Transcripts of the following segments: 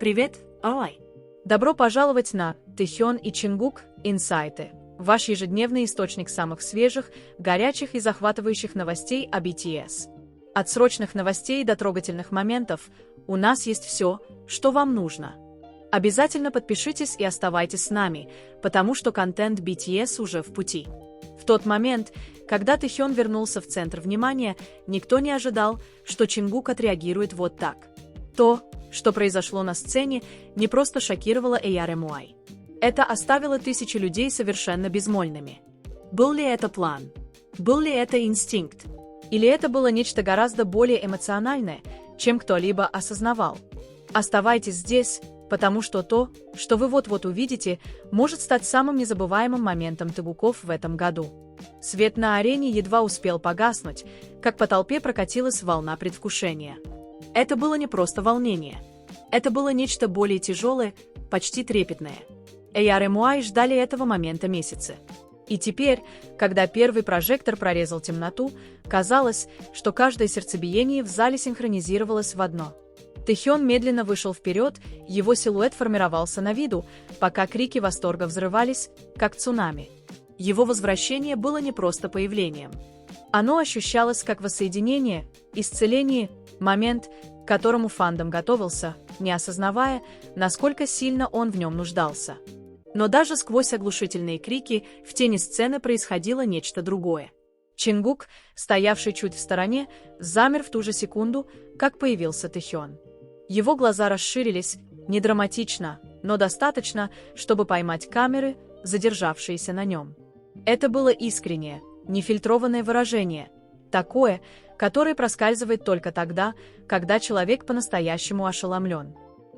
Привет, Ой! Добро пожаловать на Тэхён и Чингук Инсайты, ваш ежедневный источник самых свежих, горячих и захватывающих новостей о BTS. От срочных новостей до трогательных моментов у нас есть все, что вам нужно. Обязательно подпишитесь и оставайтесь с нами, потому что контент BTS уже в пути. В тот момент, когда Тэхён вернулся в центр внимания, никто не ожидал, что Чингук отреагирует вот так. То, что произошло на сцене, не просто шокировало ARMY. Это оставило тысячи людей совершенно безмолвными. Был ли это план? Был ли это инстинкт? Или это было нечто гораздо более эмоциональное, чем кто-либо осознавал? Оставайтесь здесь, потому что то, что вы вот-вот увидите, может стать самым незабываемым моментом Тэгуков в этом году. Свет на арене едва успел погаснуть, как по толпе прокатилась волна предвкушения. Это было не просто волнение. Это было нечто более тяжелое, почти трепетное. ARMY ждали этого момента месяцы. И теперь, когда первый прожектор прорезал темноту, казалось, что каждое сердцебиение в зале синхронизировалось в одно. Тэхён медленно вышел вперед, его силуэт формировался на виду, пока крики восторга взрывались, как цунами. Его возвращение было не просто появлением. Оно ощущалось как воссоединение, исцеление, момент, к которому фандом готовился, не осознавая, насколько сильно он в нем нуждался. Но даже сквозь оглушительные крики в тени сцены происходило нечто другое. Чингук, стоявший чуть в стороне, замер в ту же секунду, как появился Тэхён. Его глаза расширились, не драматично, но достаточно, чтобы поймать камеры, задержавшиеся на нем. Это было искреннее, нефильтрованное выражение, такое, которое проскальзывает только тогда, когда человек по-настоящему ошеломлен.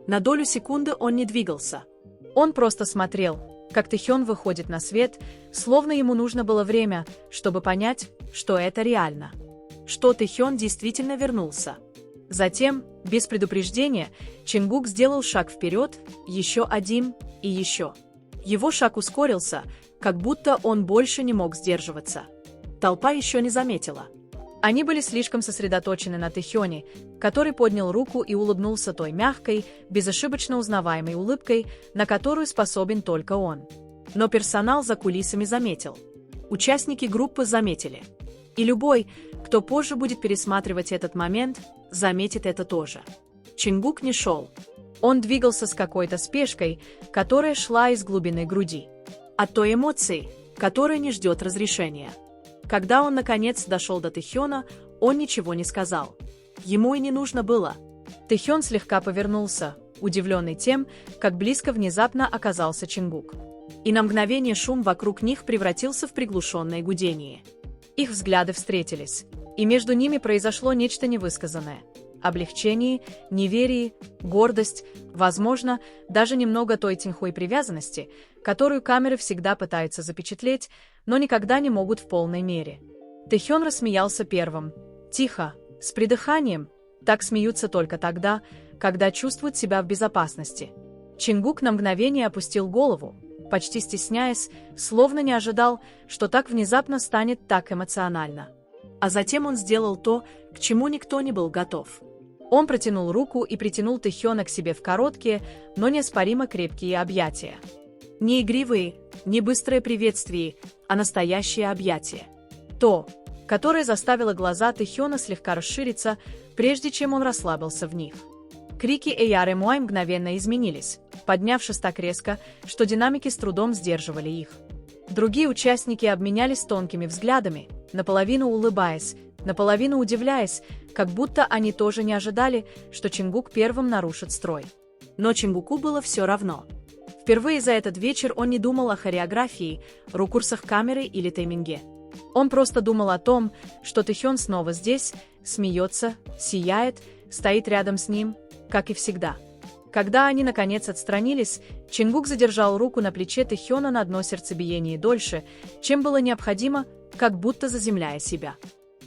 На долю секунды он не двигался. Он просто смотрел, как Тэхён выходит на свет, словно ему нужно было время, чтобы понять, что это реально. Что Тэхён действительно вернулся. Затем, без предупреждения, Чингук сделал шаг вперед, еще один и еще. Его шаг ускорился, как будто он больше не мог сдерживаться. Толпа еще не заметила. Они были слишком сосредоточены на Тэхёне, который поднял руку и улыбнулся той мягкой, безошибочно узнаваемой улыбкой, на которую способен только он. Но персонал за кулисами заметил. Участники группы заметили. И любой, кто позже будет пересматривать этот момент, заметит это тоже. Чингук не шел. Он двигался с какой-то спешкой, которая шла из глубины груди. От той эмоции, которая не ждет разрешения. Когда он, наконец, дошел до Тэхёна, он ничего не сказал. Ему и не нужно было. Тэхён слегка повернулся, удивленный тем, как близко внезапно оказался Чингук. И на мгновение шум вокруг них превратился в приглушенное гудение. Их взгляды встретились, и между ними произошло нечто невысказанное. Облегчение, неверие, гордость, возможно, даже немного той тиньхуй привязанности, которую камеры всегда пытаются запечатлеть, но никогда не могут в полной мере. Тэхён рассмеялся первым. Тихо, с придыханием. Так смеются только тогда, когда чувствуют себя в безопасности. Чингук на мгновение опустил голову, почти стесняясь, словно не ожидал, что так внезапно станет так эмоционально. А затем он сделал то, к чему никто не был готов. Он протянул руку и притянул Тэхёна к себе в короткие, но неоспоримо крепкие объятия. Не игривые, не быстрые приветствия, а настоящее объятие. То, которое заставило глаза Тэхёна слегка расшириться, прежде чем он расслабился в них. Крики ARMY мгновенно изменились, поднявшись так резко, что динамики с трудом сдерживали их. Другие участники обменялись тонкими взглядами, наполовину улыбаясь, наполовину удивляясь, как будто они тоже не ожидали, что Чингук первым нарушит строй. Но Чингуку было все равно. Впервые за этот вечер он не думал о хореографии, ракурсах камеры или тайминге. Он просто думал о том, что Тэхён снова здесь, смеется, сияет, стоит рядом с ним, как и всегда. Когда они наконец отстранились, Чингук задержал руку на плече Тэхёна на одно сердцебиение дольше, чем было необходимо, как будто заземляя себя.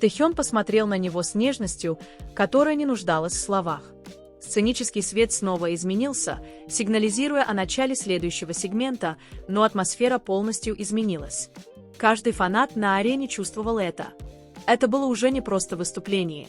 Тэхён посмотрел на него с нежностью, которая не нуждалась в словах. Сценический свет снова изменился, сигнализируя о начале следующего сегмента, но атмосфера полностью изменилась. Каждый фанат на арене чувствовал это. Это было уже не просто выступление.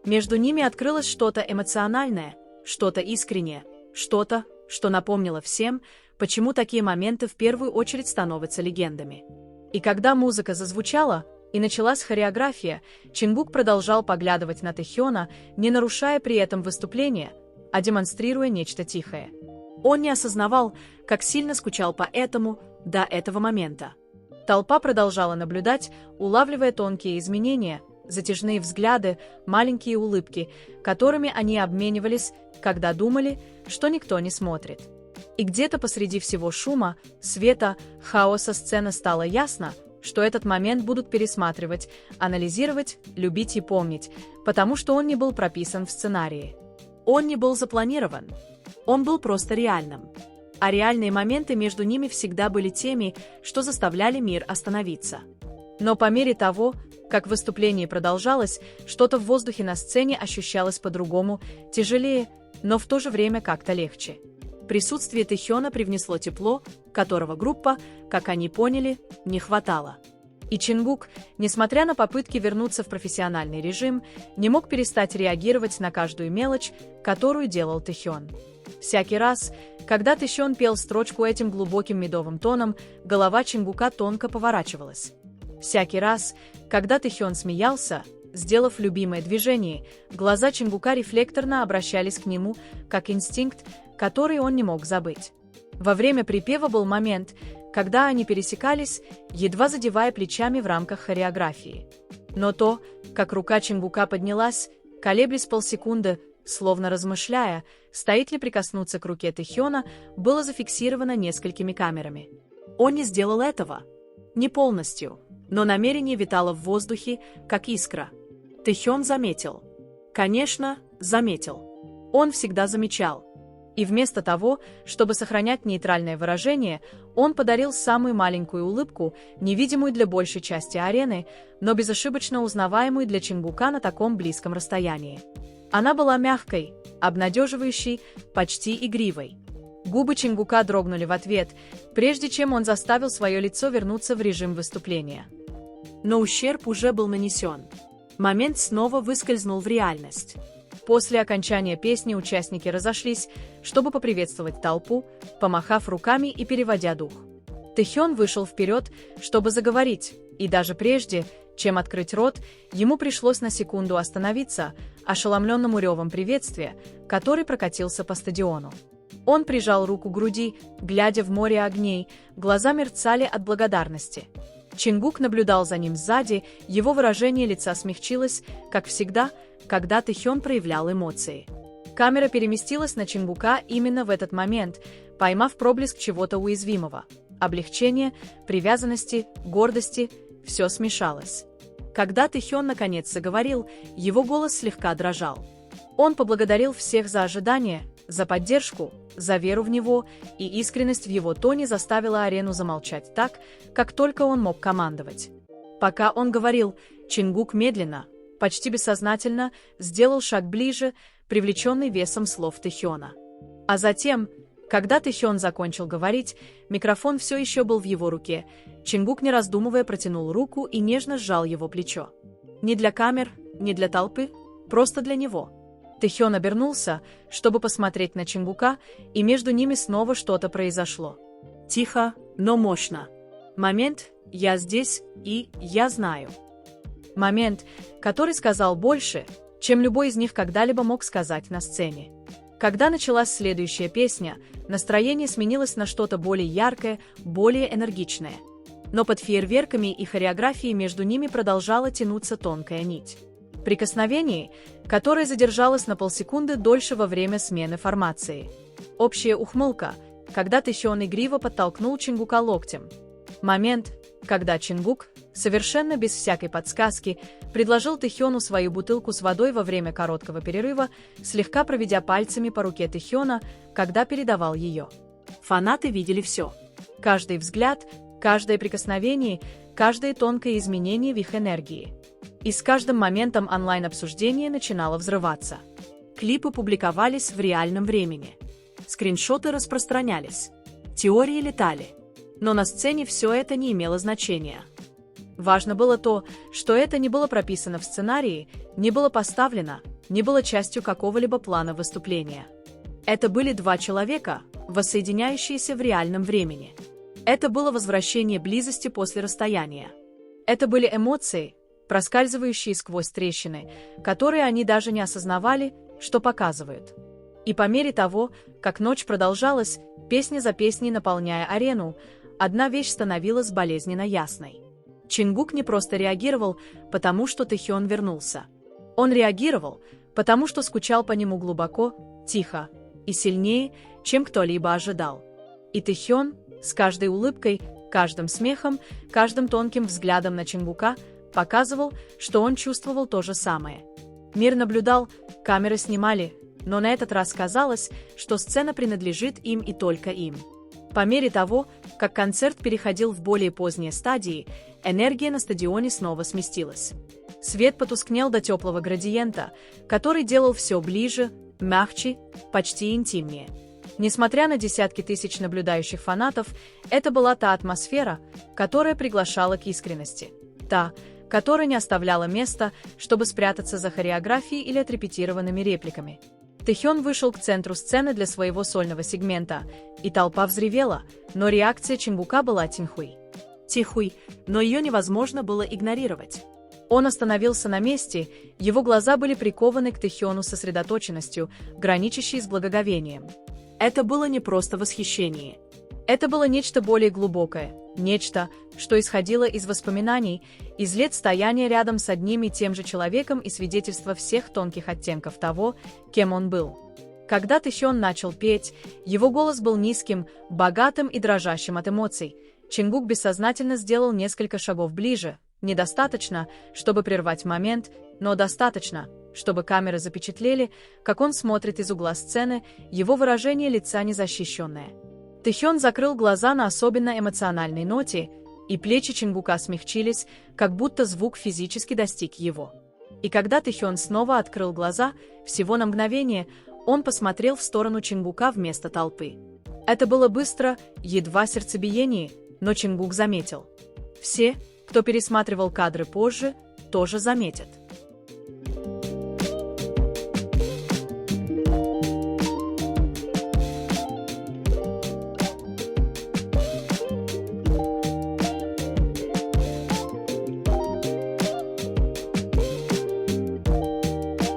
Между ними открылось что-то эмоциональное, что-то искреннее, Что-то, что напомнило всем, почему такие моменты в первую очередь становятся легендами. И когда музыка зазвучала, и началась хореография, Чингук продолжал поглядывать на Тэхёна, не нарушая при этом выступление, а демонстрируя нечто тихое. Он не осознавал, как сильно скучал по этому до этого момента. Толпа продолжала наблюдать, улавливая тонкие изменения, затяжные взгляды, маленькие улыбки, которыми они обменивались, когда думали, что никто не смотрит. И где-то посреди всего шума, света, хаоса сцены стало ясно, что этот момент будут пересматривать, анализировать, любить и помнить, потому что он не был прописан в сценарии. Он не был запланирован. Он был просто реальным. А реальные моменты между ними всегда были теми, что заставляли мир остановиться. Но по мере того, как выступление продолжалось, что-то в воздухе на сцене ощущалось по-другому, тяжелее, но в то же время как-то легче. Присутствие Тэхёна привнесло тепло, которого группа, как они поняли, не хватало. И Чингук, несмотря на попытки вернуться в профессиональный режим, не мог перестать реагировать на каждую мелочь, которую делал Тэхён. Всякий раз, когда Тэхён пел строчку этим глубоким медовым тоном, голова Чингука тонко поворачивалась. Всякий раз, когда Тэхён смеялся, сделав любимое движение, глаза Чингука рефлекторно обращались к нему, как инстинкт, который он не мог забыть. Во время припева был момент, когда они пересекались, едва задевая плечами в рамках хореографии. Но то, как рука Чингука поднялась, колеблясь полсекунды, словно размышляя, стоит ли прикоснуться к руке Тэхёна, было зафиксировано несколькими камерами. Он не сделал этого. Не полностью, но намерение витало в воздухе, как искра. Тэхён заметил. Конечно, заметил. Он всегда замечал. И вместо того, чтобы сохранять нейтральное выражение, он подарил самую маленькую улыбку, невидимую для большей части арены, но безошибочно узнаваемую для Чингука на таком близком расстоянии. Она была мягкой, обнадеживающей, почти игривой. Губы Чингука дрогнули в ответ, прежде чем он заставил свое лицо вернуться в режим выступления. Но ущерб уже был нанесен. Момент снова выскользнул в реальность. После окончания песни участники разошлись, чтобы поприветствовать толпу, помахав руками и переводя дух. Тэхён вышел вперед, чтобы заговорить, и даже прежде, чем открыть рот, ему пришлось на секунду остановиться, ошеломленному ревом приветствия, который прокатился по стадиону. Он прижал руку к груди, глядя в море огней, глаза мерцали от благодарности. Чингук наблюдал за ним сзади, его выражение лица смягчилось, как всегда, когда Тэхён проявлял эмоции. Камера переместилась на Чингука именно в этот момент, поймав проблеск чего-то уязвимого. Облегчение, привязанности, гордости – все смешалось. Когда Тэхён наконец заговорил, его голос слегка дрожал. Он поблагодарил всех за ожидание, за поддержку, за веру в него, и искренность в его тоне заставила арену замолчать так, как только он мог командовать. Пока он говорил, Чингук медленно, почти бессознательно, сделал шаг ближе, привлеченный весом слов Тэхёна. А затем, когда Тэхён закончил говорить, микрофон все еще был в его руке, Чингук, не раздумывая, протянул руку и нежно сжал его плечо. Не для камер, не для толпы, просто для него. Тэхён обернулся, чтобы посмотреть на Чингука, и между ними снова что-то произошло. Тихо, но мощно. Момент «я здесь» и «я знаю». Момент, который сказал больше, чем любой из них когда-либо мог сказать на сцене. Когда началась следующая песня, настроение сменилось на что-то более яркое, более энергичное. Но под фейерверками и хореографией между ними продолжала тянуться тонкая нить. Прикосновение, которое задержалось на полсекунды дольше во время смены формации. Общая ухмылка, когда Тэхён игриво подтолкнул Чингука локтем. Момент, когда Чингук, совершенно без всякой подсказки, предложил Тэхёну свою бутылку с водой во время короткого перерыва, слегка проведя пальцами по руке Тэхёна, когда передавал ее. Фанаты видели все. Каждый взгляд, каждое прикосновение, каждое тонкое изменение в их энергии. И с каждым моментом онлайн-обсуждение начинало взрываться. Клипы публиковались в реальном времени. Скриншоты распространялись. Теории летали. Но на сцене все это не имело значения. Важно было то, что это не было прописано в сценарии, не было поставлено, не было частью какого-либо плана выступления. Это были два человека, воссоединяющиеся в реальном времени. Это было возвращение близости после расстояния. Это были эмоции, проскальзывающие сквозь трещины, которые они даже не осознавали, что показывают. И по мере того, как ночь продолжалась, песня за песней наполняя арену, одна вещь становилась болезненно ясной. Чингук не просто реагировал, потому что Тэхён вернулся. Он реагировал, потому что скучал по нему глубоко, тихо и сильнее, чем кто-либо ожидал. И Тэхён, с каждой улыбкой, каждым смехом, каждым тонким взглядом на Чингука, показывал, что он чувствовал то же самое. Мир наблюдал, камеры снимали, но на этот раз казалось, что сцена принадлежит им и только им. По мере того, как концерт переходил в более поздние стадии, энергия на стадионе снова сместилась. Свет потускнел до теплого градиента, который делал все ближе, мягче, почти интимнее. Несмотря на десятки тысяч наблюдающих фанатов, это была та атмосфера, которая приглашала к искренности. Та, которая не оставляла места, чтобы спрятаться за хореографией или отрепетированными репликами. Тэхён вышел к центру сцены для своего сольного сегмента, и толпа взревела, но реакция Чингука была тихой. Тихой, но ее невозможно было игнорировать. Он остановился на месте, его глаза были прикованы к Тэхёну сосредоточенностью, граничащей с благоговением. Это было не просто восхищение. Это было нечто более глубокое, нечто, что исходило из воспоминаний, из лет стояния рядом с одним и тем же человеком и свидетельства всех тонких оттенков того, кем он был. Когда Тэхён начал петь, его голос был низким, богатым и дрожащим от эмоций. Чингук бессознательно сделал несколько шагов ближе, недостаточно, чтобы прервать момент, но достаточно, чтобы камеры запечатлели, как он смотрит из угла сцены, его выражение лица незащищенное. Тэхён закрыл глаза на особенно эмоциональной ноте, и плечи Чингука смягчились, как будто звук физически достиг его. И когда Тэхён снова открыл глаза, всего на мгновение, он посмотрел в сторону Чингука вместо толпы. Это было быстро, едва сердцебиение, но Чингук заметил. Все, кто пересматривал кадры позже, тоже заметят.